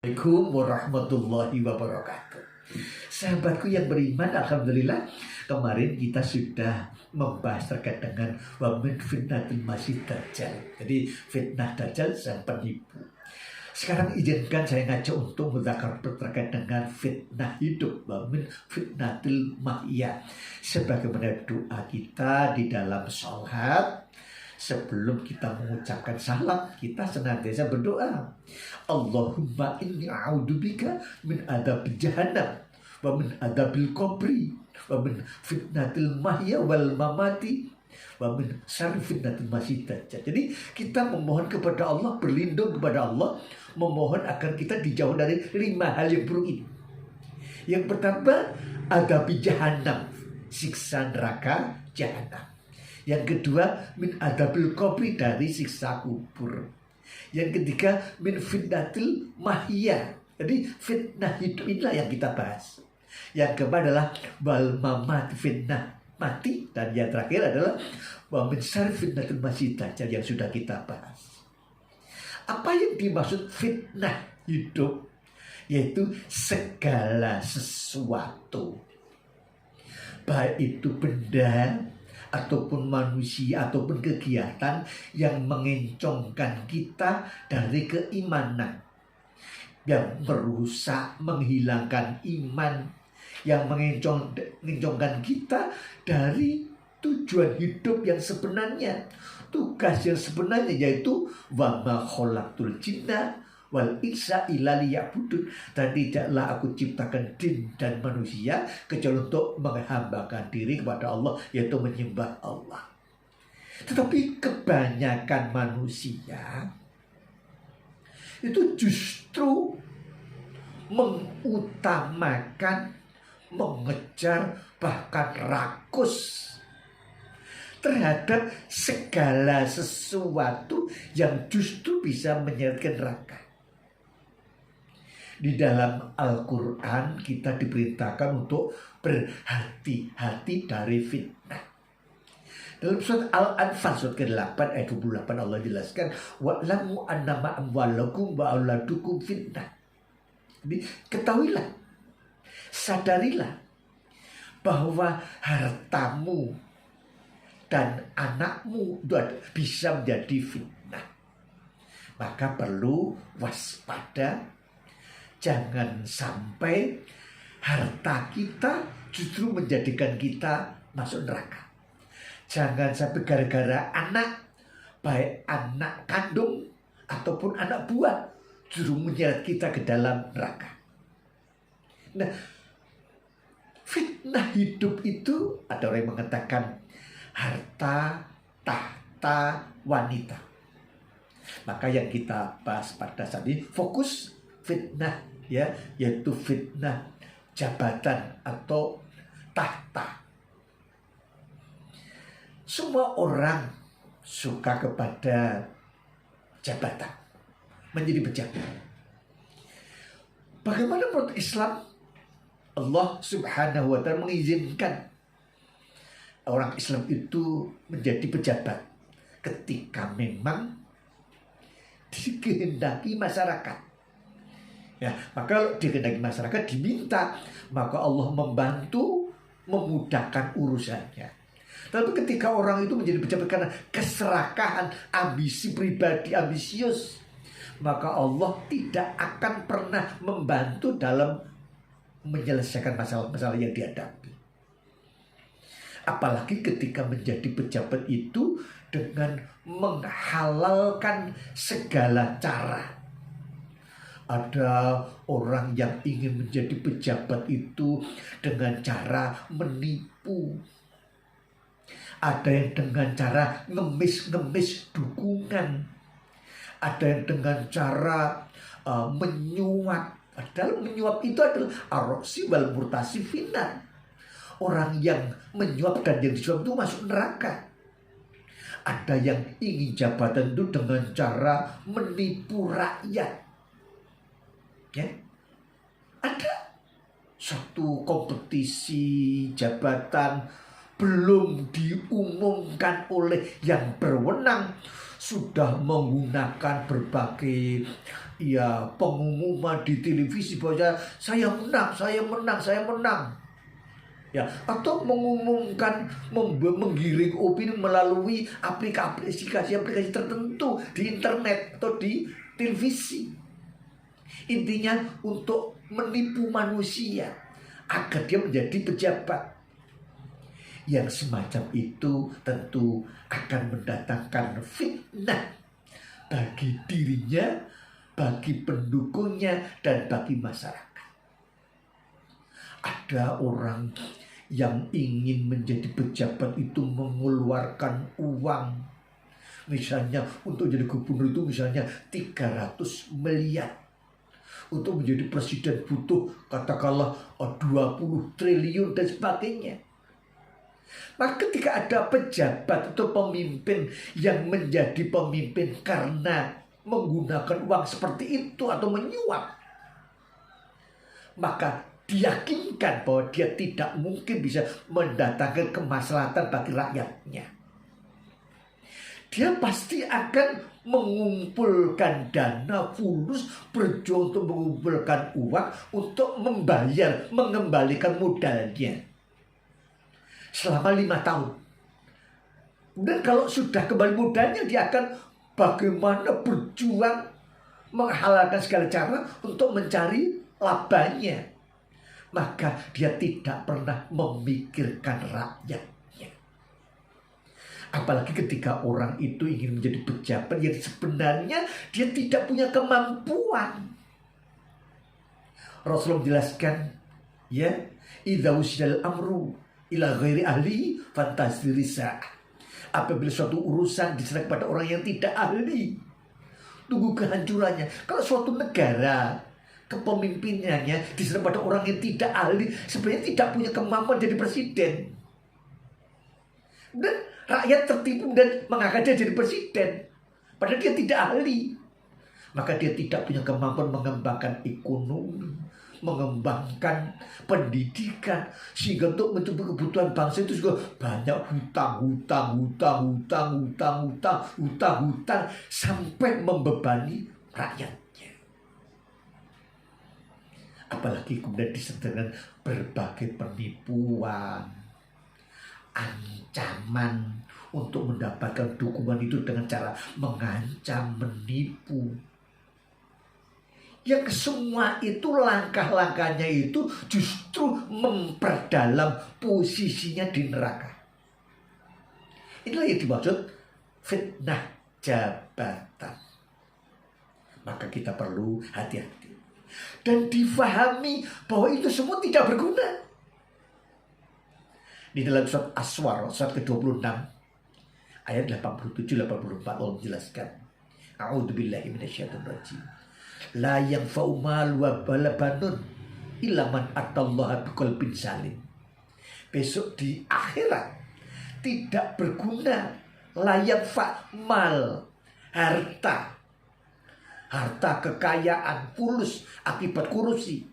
Assalamualaikum warahmatullahi wabarakatuh. Sahabatku yang beriman, alhamdulillah kemarin kita sudah membahas terkait dengan wa min fitnatil masih dajjal. Jadi fitnah dajjal sang penipu. Sekarang izinkan saya ngajak untuk mudzakkar terkait dengan fitnah hidup, wa min fitnatil mahya. Sebagaimana doa kita di dalam sholat, sebelum kita mengucapkan salam, kita senantiasa berdoa, Allahumma inni a'udzubika min adzabil jahannam wa min adzabil qabri wa min fitnatil mahya wal mamati wa min syarri fitnatil masih dajjal. Jadi kita memohon kepada Allah, berlindung kepada Allah, memohon agar kita dijauh dari 5 hal yang buruk ini. Yang pertama, adzabil jahannam, siksa neraka jahanam. Yang kedua, min adzabil qabri, dari siksa kubur. Yang ketiga, min fitnatil mahya. Jadi fitnah hidup inilah yang kita bahas. Yang keempat adalah wal mamat, fitnah mati. Dan yang terakhir adalah wa min syarri fitnatil masih dajjal yang sudah kita bahas. Apa yang dimaksud fitnah hidup? Yaitu segala sesuatu, baik itu benda ataupun manusia ataupun kegiatan yang mengencongkan kita dari keimanan, yang merusak, menghilangkan iman, yang mengencongkan kita dari tujuan hidup yang sebenarnya, tugas yang sebenarnya, yaitu wa ma khalaqtul jinna wal insa illa liya'budun, dan tidaklah aku ciptakan jin dan manusia kecuali untuk menghambakan diri kepada Allah, yaitu menyembah Allah. Tetapi kebanyakan manusia itu justru mengutamakan, mengejar, bahkan rakus terhadap segala sesuatu yang justru bisa menyeretkan neraka. Di dalam Al-Quran kita diperintahkan untuk berhati-hati dari fitnah. Dalam surat Al-Anfal surat ke-8 ayat 28 Allah jelaskan, wa'lamu annama amwalakum wa auladukum fitnah. Jadi ketahuilah, sadarilah bahwa hartamu dan anakmu bisa menjadi fitnah. Maka perlu waspada. Jangan sampai harta kita justru menjadikan kita masuk neraka. Jangan sampai gara-gara anak, baik anak kandung ataupun anak buah, justru menyeret kita ke dalam neraka. Nah, fitnah hidup itu, ada orang yang mengatakan harta, tahta, wanita. Maka yang kita bahas pada saat ini fokus fitnah, ya, yaitu fitnah jabatan atau tahta. Semua orang suka kepada jabatan, menjadi pejabat. Bagaimana menurut Islam? Allah Subhanahu wa ta'ala mengizinkan orang Islam itu menjadi pejabat ketika memang dikehendaki masyarakat. Ya, maka kalau dikehendaki masyarakat diminta, maka Allah membantu, memudahkan urusannya. Tapi ketika orang itu menjadi pejabat karena keserakahan, ambisi pribadi, ambisius, maka Allah tidak akan pernah membantu dalam menyelesaikan masalah-masalah yang dihadapi. Apalagi ketika menjadi pejabat itu dengan menghalalkan segala cara. Ada orang yang ingin menjadi pejabat itu dengan cara menipu. Ada yang dengan cara ngemis-ngemis dukungan. Ada yang dengan cara menyuap. Padahal menyuap itu adalah aroksi wal murtasi finnar. Orang yang menyuap dan yang disuap itu masuk neraka. Ada yang ingin jabatan itu dengan cara menipu rakyat. Ya, ada satu kompetisi jabatan belum diumumkan oleh yang berwenang, sudah menggunakan berbagai pengumuman di televisi bahwa saya menang, saya menang, saya menang. Ya, atau mengumumkan menggiring opini melalui aplikasi tertentu di internet atau di televisi. Intinya untuk menipu manusia agar dia menjadi pejabat. Yang semacam itu tentu akan mendatangkan fitnah bagi dirinya, bagi pendukungnya, dan bagi masyarakat. Ada orang yang ingin menjadi pejabat itu mengeluarkan uang. Misalnya untuk jadi gubernur itu misalnya 300 miliar. Untuk menjadi presiden butuh katakanlah 20 triliun dan sebagainya. Maka ketika ada pejabat atau pemimpin yang menjadi pemimpin karena menggunakan uang seperti itu atau menyuap, maka diyakinkan bahwa dia tidak mungkin bisa mendatangkan kemaslahatan bagi rakyatnya. Dia pasti akan mengumpulkan dana fulus, berjuang untuk mengumpulkan uang untuk mengembalikan modalnya selama 5 tahun. Dan kalau sudah kembali modalnya, dia akan bagaimana berjuang menghalalkan segala cara untuk mencari labanya. Maka dia tidak pernah memikirkan rakyatnya. Apalagi ketika orang itu ingin menjadi pejabat yang sebenarnya dia tidak punya kemampuan. Rasulullah menjelaskan, ya, idza usyal amru ila ghairi ahli fantazirisa. Apabila suatu urusan diserahkan pada orang yang tidak ahli, tunggu kehancurannya. Kalau suatu negara kepemimpinannya diserahkan pada orang yang tidak ahli, sebenarnya tidak punya kemampuan jadi presiden, dan rakyat tertipu dan mengangkat dia jadi presiden padahal dia tidak ahli, maka dia tidak punya kemampuan mengembangkan ekonomi, mengembangkan pendidikan, sehingga untuk mencukupi kebutuhan bangsa itu juga banyak hutang sampai membebani rakyatnya. Apalagi kemudian disertai dengan berbagai penipuan, ancaman untuk mendapatkan dukungan itu dengan cara mengancam, menipu. Yang semua itu langkah-langkahnya itu justru memperdalam posisinya di neraka. Inilah yang dimaksud fitnah jabatan. Maka kita perlu hati-hati dan difahami bahwa itu semua tidak berguna. Di dalam surat Aswar, surat ke-26 ayat 87-84 Allah menjelaskan, a'udzubillahi minasyaitonirrajim, la yanfa'u mal wa banun illa man atallaha biqalbin salim. Besok di akhirat tidak berguna la yanfa' mal, harta kekayaan fulus akibat korupsi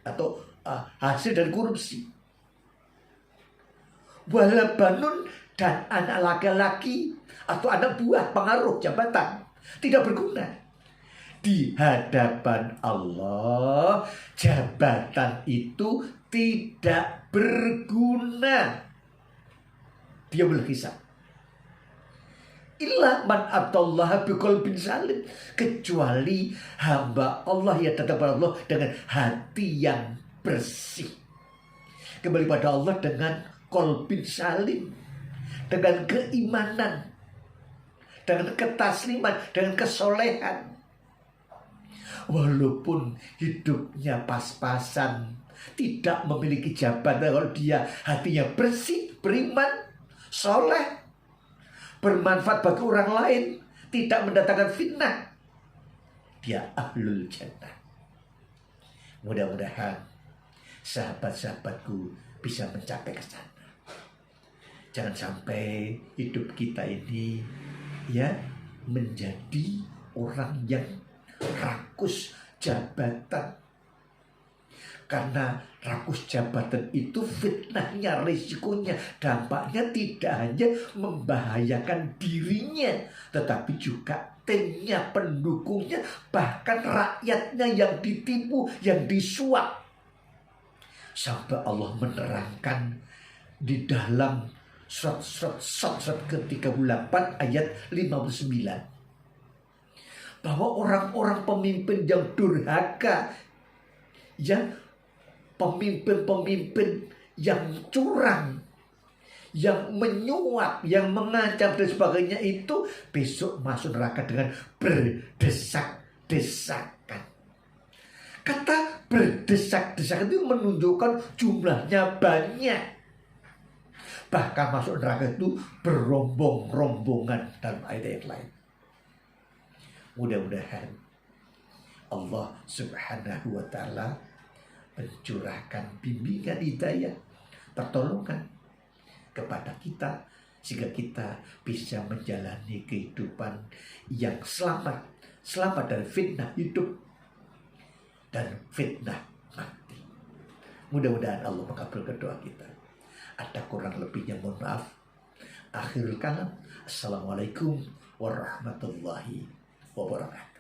atau hasil dari korupsi, wala banun, dan anak laki-laki atau anak buah pengaruh jabatan tidak berguna. Di hadapan Allah jabatan itu tidak berguna. Dia berkisah, illa man atallaha biqalbin salim, kecuali hamba Allah yang datang pada Allah dengan hati yang bersih, kembali pada Allah dengan qalbin salim, dengan keimanan, dengan ketasliman, dengan kesolehan. Walaupun hidupnya pas-pasan, tidak memiliki jabatan, kalau dia hatinya bersih, beriman, soleh, bermanfaat bagi orang lain, tidak mendatangkan fitnah, dia ahlul jannah. Mudah-mudahan sahabat-sahabatku bisa mencapai ke sana. Jangan sampai hidup kita ini menjadi orang yang rakus jabatan. Karena rakus jabatan itu fitnahnya, risikonya, dampaknya tidak hanya membahayakan dirinya, tetapi juga timnya, pendukungnya, bahkan rakyatnya yang ditipu, yang disuap. Sampai Allah menerangkan di dalam surat ke-38 ayat 59 bahwa orang-orang pemimpin yang durhaka, yang pemimpin-pemimpin yang curang, yang menyuap, yang mengancam dan sebagainya itu besok masuk neraka dengan berdesak-desakan. Kata berdesak-desakan itu menunjukkan jumlahnya banyak. Bahkan masuk neraka itu berombong-rombongan dalam ayat lain. Mudah-mudahan Allah Subhanahu wa ta'ala mencurahkan bimbingan hidayah, pertolongan kepada kita sehingga kita bisa menjalani kehidupan yang selamat dari fitnah hidup dan fitnah mati. Mudah-mudahan Allah mengabulkan doa kita. Ada kurang lebihnya mohon maaf. Akhirul kalam. Assalamualaikum warahmatullahi wabarakatuh.